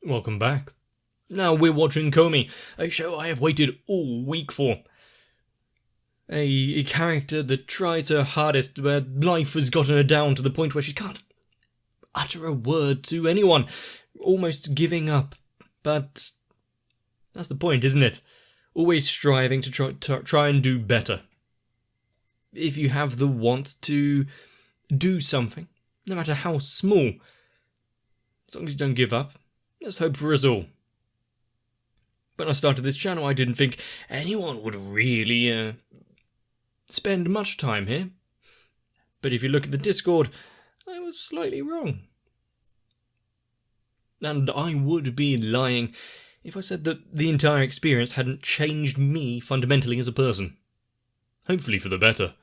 Welcome back. Now we're watching Komi, a show I have waited all week for. A character that tries her hardest, where life has gotten her down to the point where she can't utter a word to anyone, almost giving up. But that's the point, isn't it? Always striving to try and do better. If you have the want to do something, no matter how small, as long as you don't give up, there's hope for us all. When I started this channel, I didn't think anyone would really spend much time here. But if you look at the Discord, I was slightly wrong. And I would be lying if I said that the entire experience hadn't changed me fundamentally as a person. Hopefully for the better.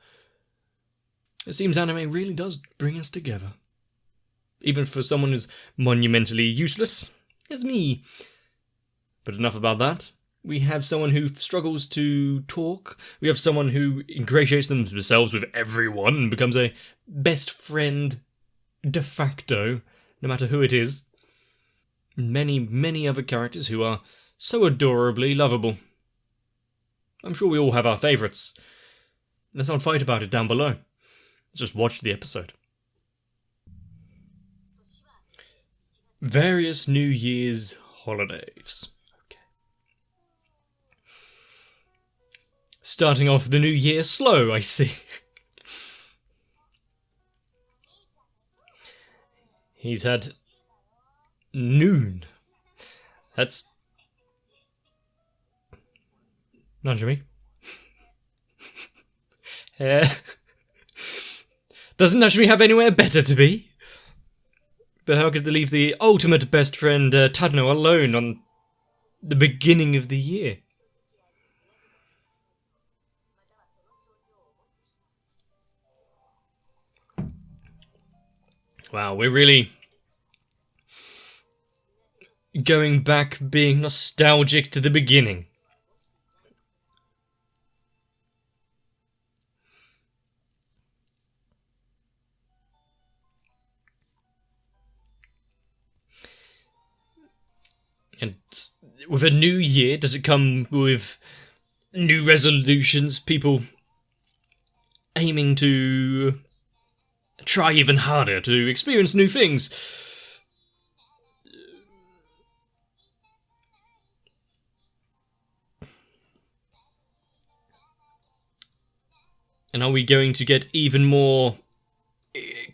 It seems anime really does bring us together. Even for someone as monumentally useless as me. But enough about that. We have someone who struggles to talk. We have someone who ingratiates themselves with everyone and becomes a best friend de facto, no matter who it is. Many, many other characters who are so adorably lovable. I'm sure we all have our favourites. Let's not fight about it down below. Let's just watch the episode. Various New Year's holidays. Starting off the new year slow, I see. He's had noon. That's Najimi. Doesn't Najimi have anywhere better to be? But how could they leave the ultimate best friend, Tadano, alone on the beginning of the year? Wow, we're really going back, being nostalgic to the beginning. And with a new year, does it come with new resolutions? People aiming to try even harder to experience new things. And are we going to get even more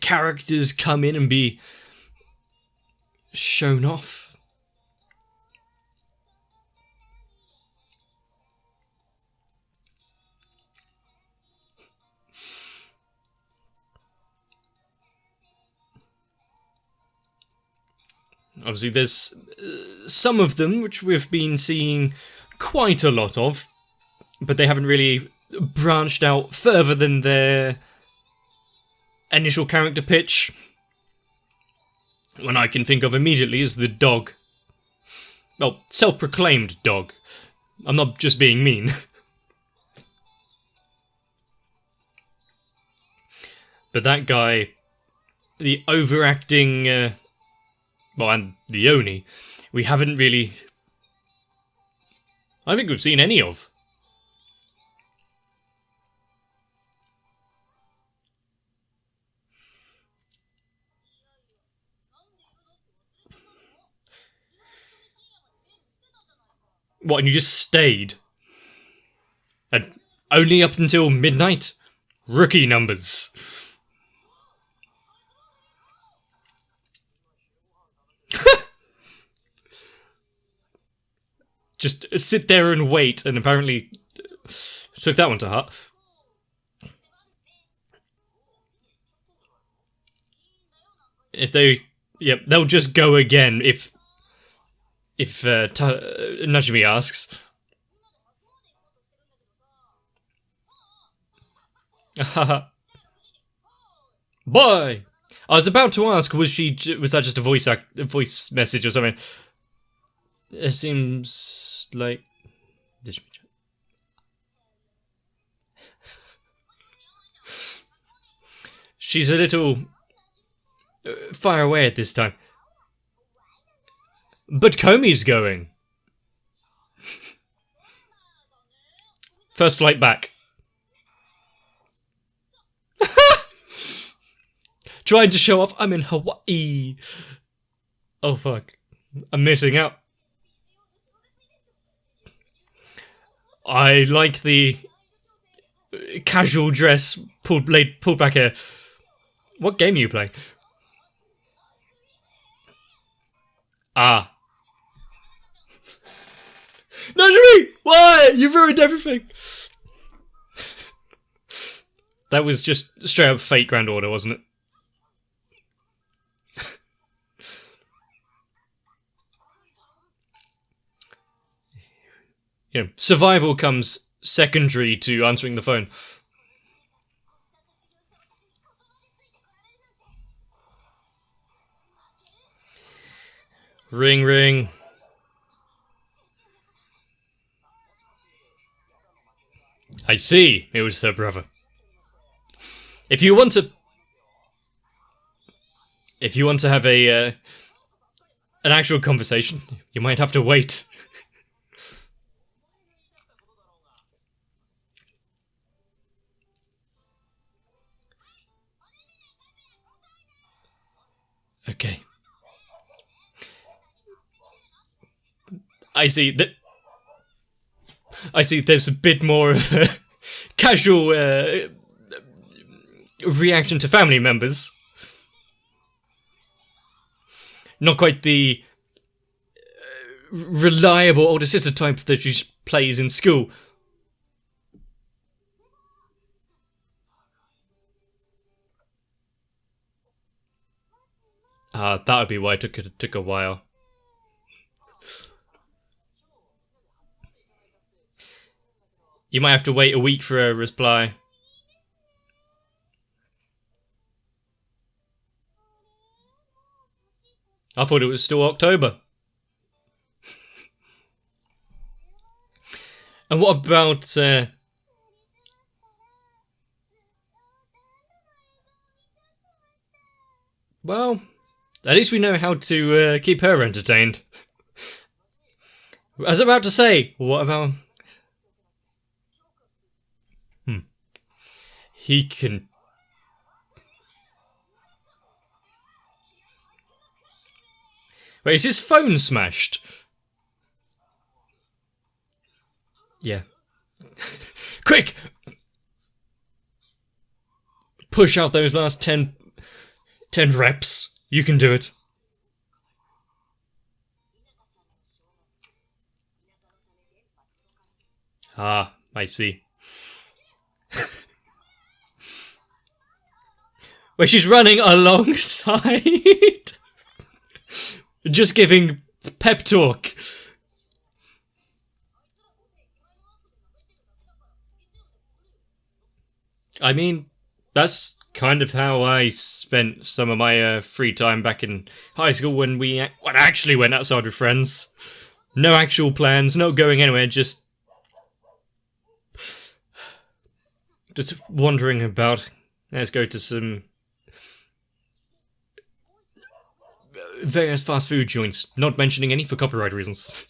characters come in and be shown off? Obviously, there's some of them which we've been seeing quite a lot of, but they haven't really branched out further than their initial character pitch. One I can think of immediately is the dog. Well, self-proclaimed dog. I'm not just being mean. But that guy, the overacting well, and the Oni, we haven't really, I think we've seen any of. What, and you just stayed? And only up until midnight? Rookie numbers. Just sit there and wait, and apparently took that one to heart. If they, yep, they'll just go again if Najimi asks. Boy, I was about to ask, was that just a voice message or something? It seems like she's a little far away at this time. But Komi's going. First flight back. Trying to show off I'm in Hawaii. Oh fuck. I'm missing out. I like the casual dress, pulled back hair. What game are you playing? Ah. Najimi! Why? You've ruined everything! That was just straight up fake Grand Order, wasn't it? You know, survival comes secondary to answering the phone. Ring, ring. I see. It was her brother. If you want to have an actual conversation, you might have to wait. Okay. I see there's a bit more of a casual reaction to family members. Not quite the reliable older sister type that she plays in school. That would be why it took a while. You might have to wait a week for a reply. I thought it was still October. And what about... Well, at least we know how to keep her entertained. I was about to say, what about... He can... Wait, is his phone smashed? Yeah. Quick! Push out those last 10 reps. You can do it. Ah, I see. Where she's running alongside. Just giving pep talk. I mean, that's kind of how I spent some of my free time back in high school when we actually went outside with friends. No actual plans, no going anywhere, just wandering about. Let's go to some various fast food joints, not mentioning any for copyright reasons.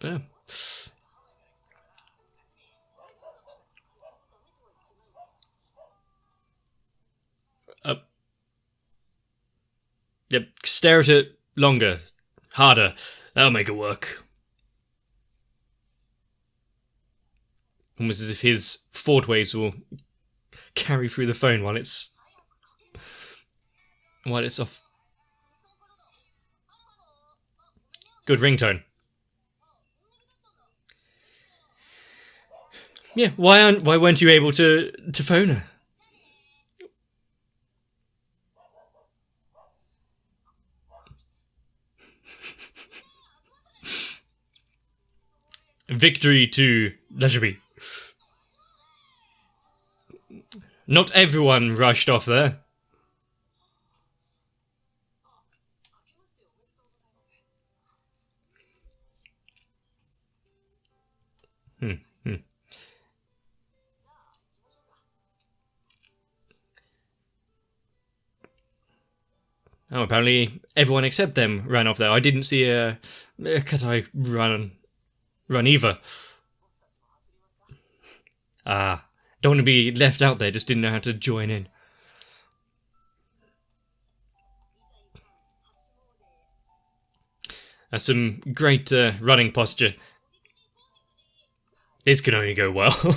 Yeah. Yep, stare at it longer, harder. That'll make it work. Almost as if his forward waves will carry through the phone while it's off. Good ringtone. Yeah, why weren't you able to phone her? Victory to Lajabi. Not everyone rushed off there. Oh, apparently everyone except them ran off there. I didn't see Katai run either. Ah, don't want to be left out there, just didn't know how to join in. That's some great running posture. This can only go well.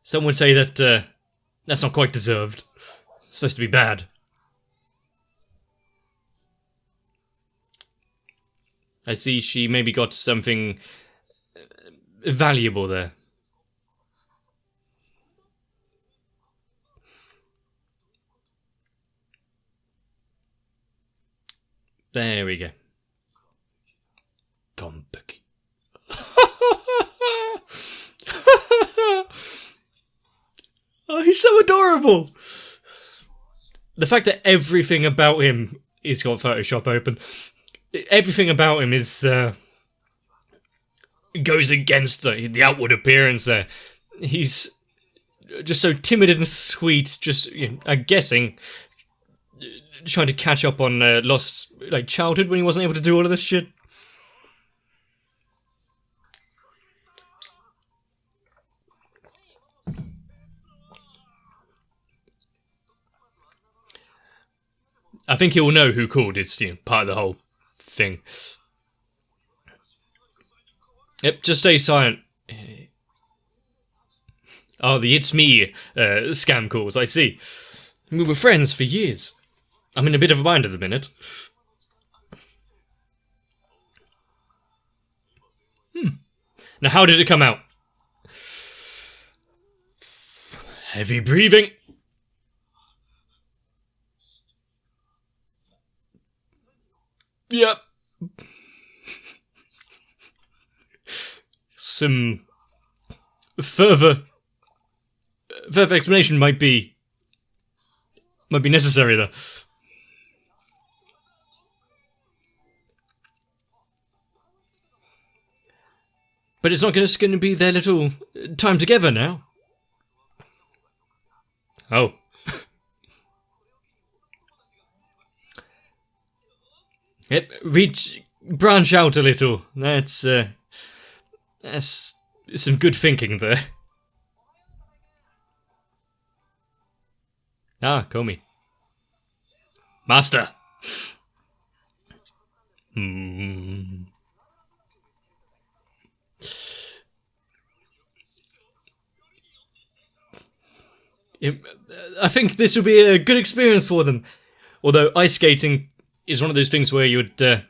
Some would say that that's not quite deserved. It's supposed to be bad. I see she maybe got something valuable there. There we go. Tompeki. Oh, he's so adorable! The fact that everything about him is got Photoshop open. Everything about him is goes against the outward appearance there. He's just so timid and sweet, just, I'm guessing, trying to catch up on lost childhood when he wasn't able to do all of this shit. I think he'll know who called. It's part of the whole thing. Yep, just stay silent. Oh, the "it's me" scam calls, I see. We were friends for years. I'm in a bit of a bind at the minute. Now, how did it come out? Heavy breathing. Yep. Some further explanation might be necessary though. But it's not just going to be their little time together now. Oh. Yep, branch out a little. That's some good thinking there. Ah, Komi. Master. I think this would be a good experience for them. Although ice skating is one of those things where you would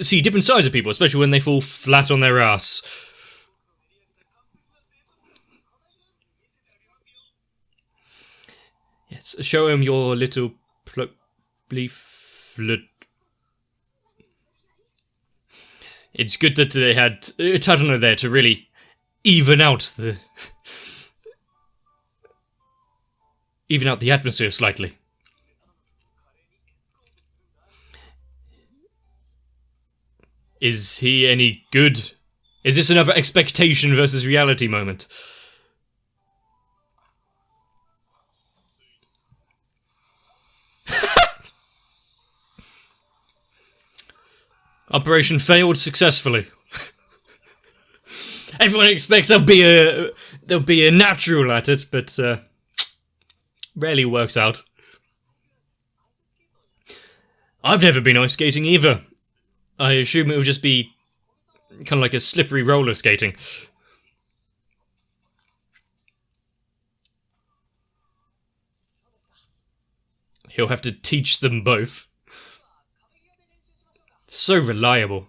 see different sides of people, especially when they fall flat on their ass. Yes, show him your little leaflet. It's good that they had Tadano there to really even out the atmosphere slightly. Is he any good? Is this another expectation versus reality moment? Operation failed successfully. Everyone expects there'll be a natural at it, but rarely works out. I've never been ice skating either. I assume it would just be kind of like a slippery roller skating. He'll have to teach them both. So reliable.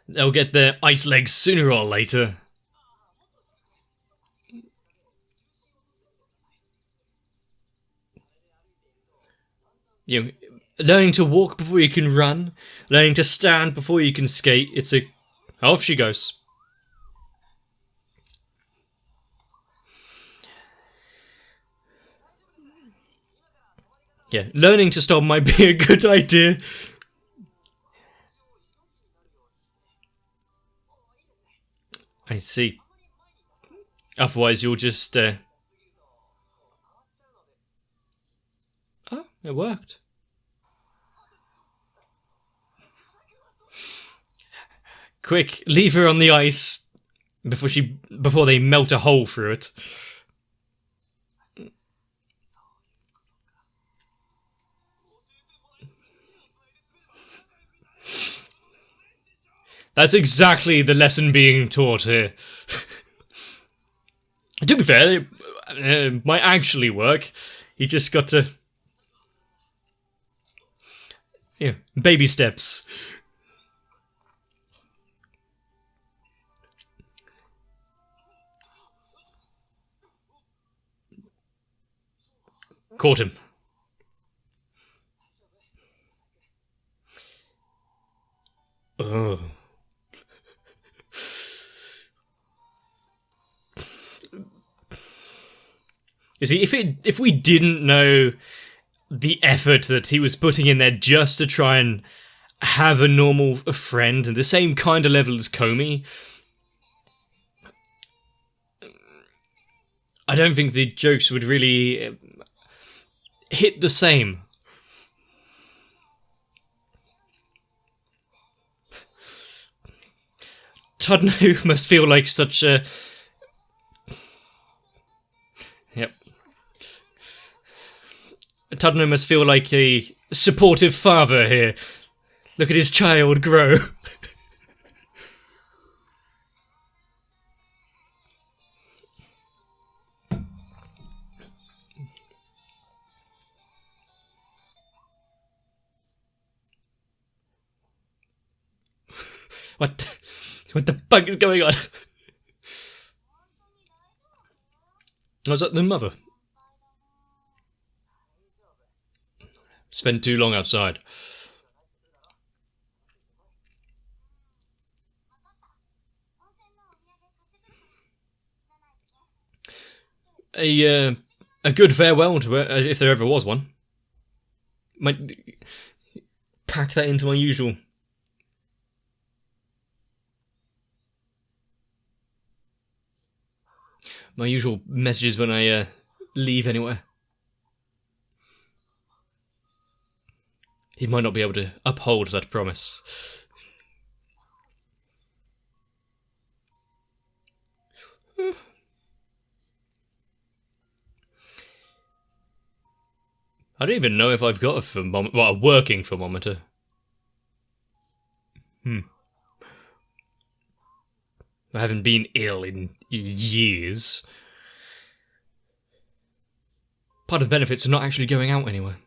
They'll get their ice legs sooner or later. Learning to walk before you can run, learning to stand before you can skate. Off she goes. Yeah, learning to stop might be a good idea. I see. Otherwise you'll just, Oh, it worked. Quick, leave her on the ice before they melt a hole through it. That's exactly the lesson being taught here. To be fair, it might actually work. You just got to... Yeah, baby steps. Caught him. Oh. You see, if we didn't know the effort that he was putting in there just to try and have a normal friend and the same kind of level as Komi, I don't think the jokes would really hit the same. Tadno must feel like such a... Yep. Tadno must feel like a supportive father here. Look at his child grow. What the fuck is going on? Was that the mother? Spent too long outside. A good farewell to her, if there ever was one. Might pack that into my usual messages when I leave anywhere. He might not be able to uphold that promise. I don't even know if I've got a thermometer, well, a working thermometer. I haven't been ill in years. Part of the benefits of not actually going out anywhere.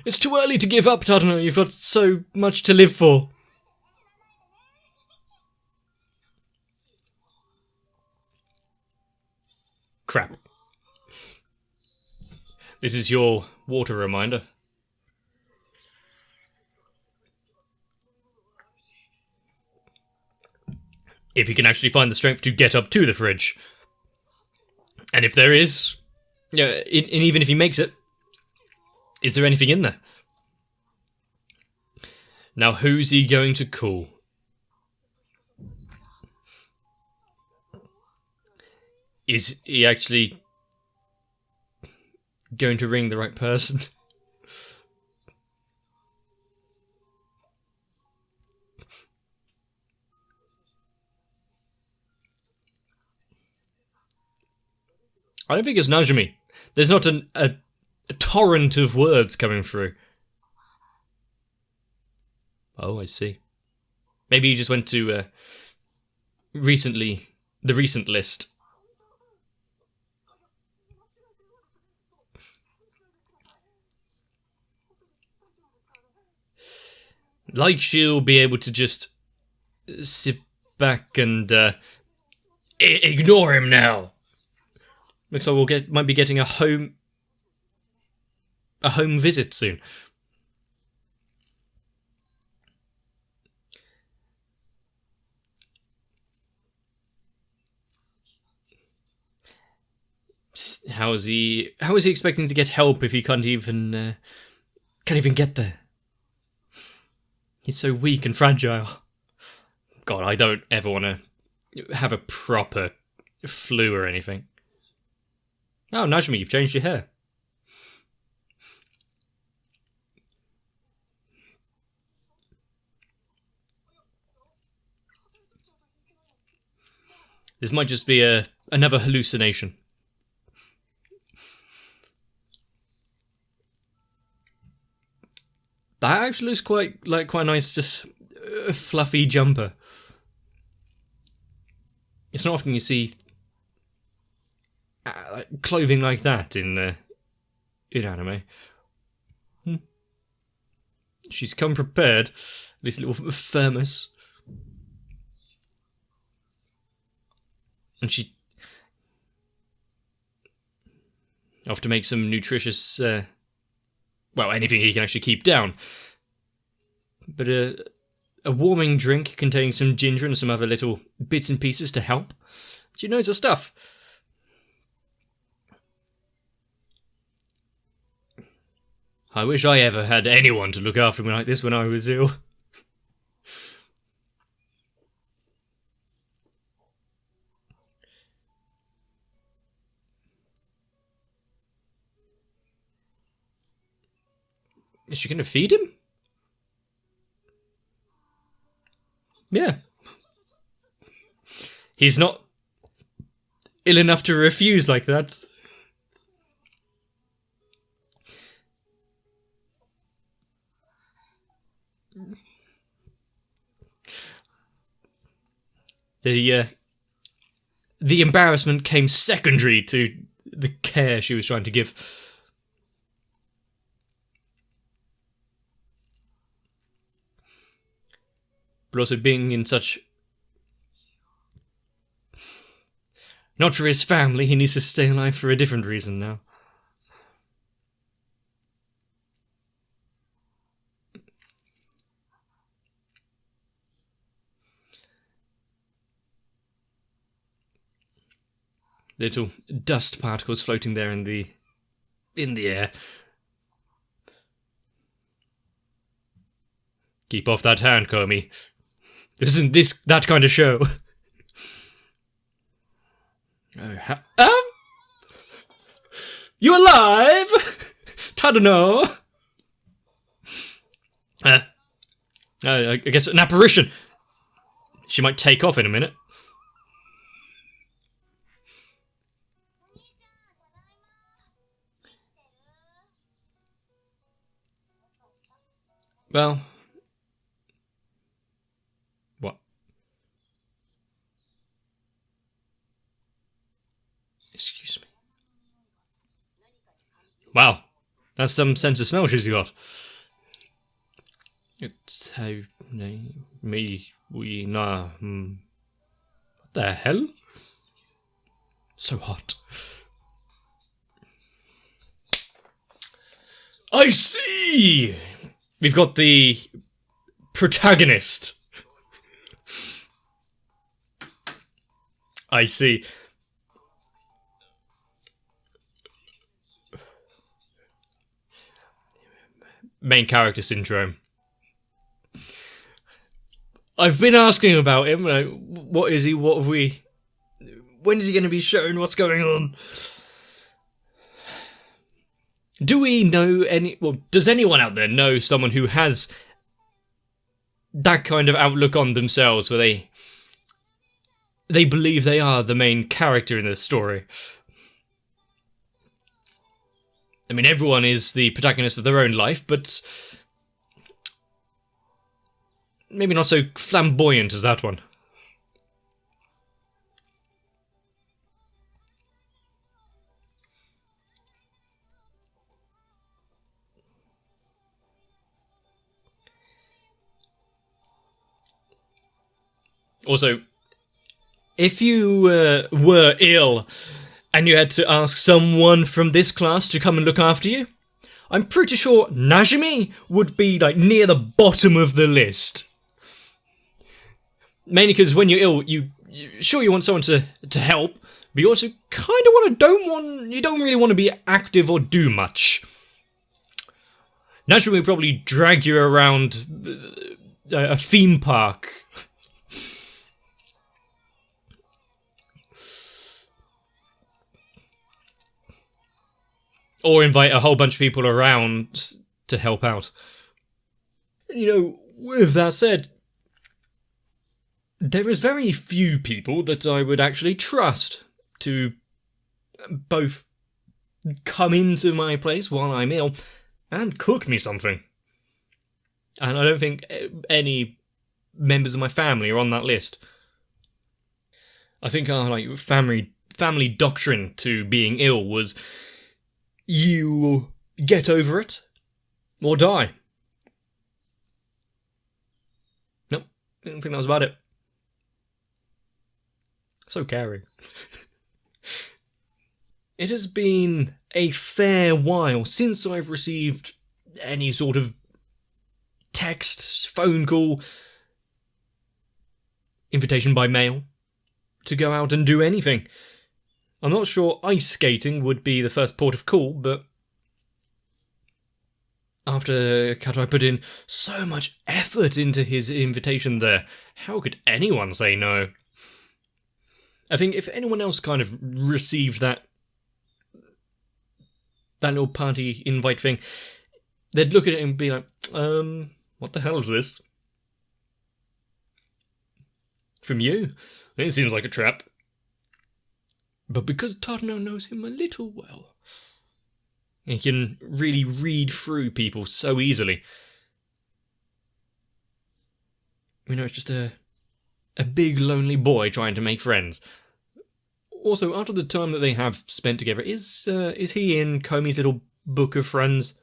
It's too early to give up, Tadano. You've got so much to live for. Crap. This is your water reminder. If you can actually find the strength to get up to the fridge. And if there is, yeah, and even if he makes it, is there anything in there? Now who's he going to call? Is he actually going to ring the right person? I don't think it's Najimi. There's not a torrent of words coming through. Oh, I see. Maybe you just went to the recent list. Like she'll be able to just sit back and ignore him now. Looks like might be getting a home visit soon. How is he expecting to get help if he can't even get there? He's so weak and fragile. God, I don't ever want to have a proper flu or anything. Oh, Najmi, you've changed your hair. This might just be another hallucination. That actually looks quite nice, just a fluffy jumper. It's not often you see clothing like that in anime. She's come prepared. This little thermos. And she off to make some nutritious, well, anything he can actually keep down. But a warming drink containing some ginger and some other little bits and pieces to help. She knows her stuff. I wish I ever had anyone to look after me like this when I was ill. Is she going to feed him? Yeah. He's not ill enough to refuse like that. The embarrassment came secondary to the care she was trying to give. But also being in such... Not for his family, he needs to stay alive for a different reason now. Little dust particles floating there in the air. Keep off that hand, Komi. This isn't that kind of show. You alive? Tadano. I guess an apparition. She might take off in a minute. Well... What? Excuse me. Wow. That's some sense of smell she's got. It's how... Me... We... Nah... What the hell? So hot. I see! We've got the protagonist. I see. Main character syndrome. I've been asking about him. What is he? What have we... When is he going to be shown? What's going on? Do we know any... Well, does anyone out there know someone who has that kind of outlook on themselves where they believe they are the main character in the story? I mean, everyone is the protagonist of their own life, but maybe not so flamboyant as that one. Also, if you were ill and you had to ask someone from this class to come and look after you, I'm pretty sure Najimi would be like near the bottom of the list. Mainly because when you're ill, you want someone to help, But you also kind of you don't really want to be active or do much. Naturally, we'd probably drag you around a theme park. Or invite a whole bunch of people around to help out. With that said, there is very few people that I would actually trust to both come into my place while I'm ill and cook me something. And I don't think any members of my family are on that list. I think our family doctrine to being ill was you get over it or die. Nope, I don't think that was about it. So caring. It has been a fair while since I've received any sort of text, phone call, invitation by mail to go out and do anything. I'm not sure ice skating would be the first port of call, but after Katai put in so much effort into his invitation there, how could anyone say no? I think if anyone else kind of received that little party invite thing, they'd look at it and be like, what the hell is this? From you? It seems like a trap. But because Tadano knows him a little well, he can really read through people so easily. It's just a big lonely boy trying to make friends. Also, after the time that they have spent together, is he in Komi's little book of friends?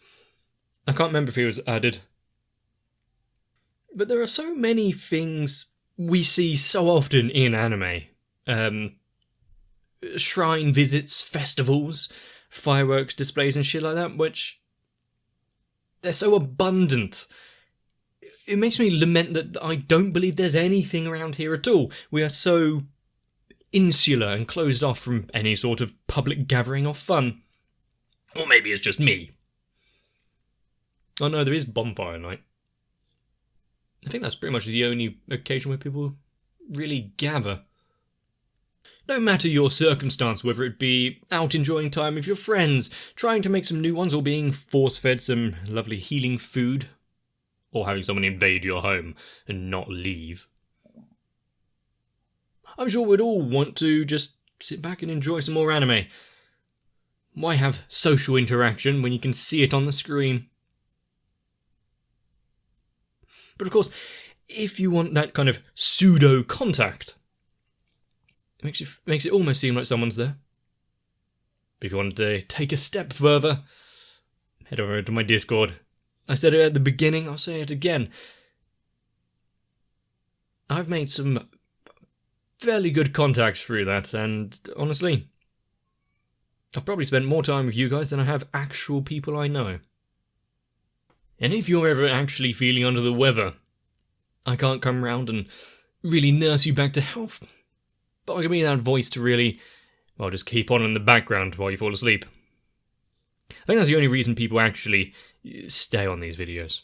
I can't remember if he was added. But there are so many things we see so often in anime. Shrine visits, festivals, fireworks displays and shit like that, which they're so abundant. It makes me lament that I don't believe there's anything around here at all. We are so insular and closed off from any sort of public gathering or fun. Or maybe it's just me. Oh no, there is bonfire night. I think that's pretty much the only occasion where people really gather. No matter your circumstance, whether it be out enjoying time with your friends, trying to make some new ones, or being force-fed some lovely healing food, or having someone invade your home and not leave. I'm sure we'd all want to just sit back and enjoy some more anime. Why have social interaction when you can see it on the screen? But of course, if you want that kind of pseudo-contact, it makes it almost seem like someone's there. But if you wanted to take a step further, head over to my Discord. I said it at the beginning, I'll say it again. I've made some fairly good contacts through that, and honestly, I've probably spent more time with you guys than I have actual people I know. And if you're ever actually feeling under the weather, I can't come round and really nurse you back to health, but I can be that voice to really, just keep on in the background while you fall asleep. I think that's the only reason people actually stay on these videos.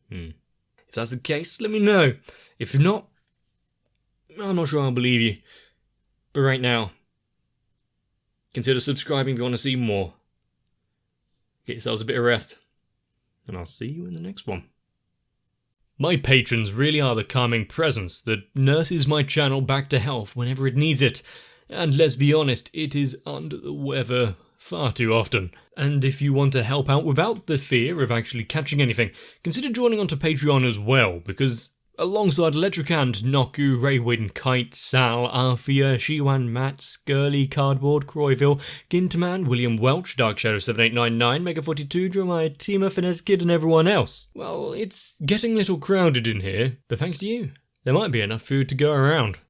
If that's the case, let me know. If not, I'm not sure I'll believe you. But right now, consider subscribing if you want to see more. Get yourselves a bit of rest. And I'll see you in the next one. My patrons really are the calming presence that nurses my channel back to health whenever it needs it. And let's be honest, it is under the weather far too often. And if you want to help out without the fear of actually catching anything, consider joining onto Patreon as well, because alongside Electric and Noku, Raywin, Kite, Sal, Arthea, Shiwan, Matt, Skirly, Cardboard, Croyville, Ginterman, William Welch, Dark Shadow 7899, Mega42, Drumai, Tima, Finesse Kid and everyone else, well, it's getting a little crowded in here, but thanks to you, there might be enough food to go around.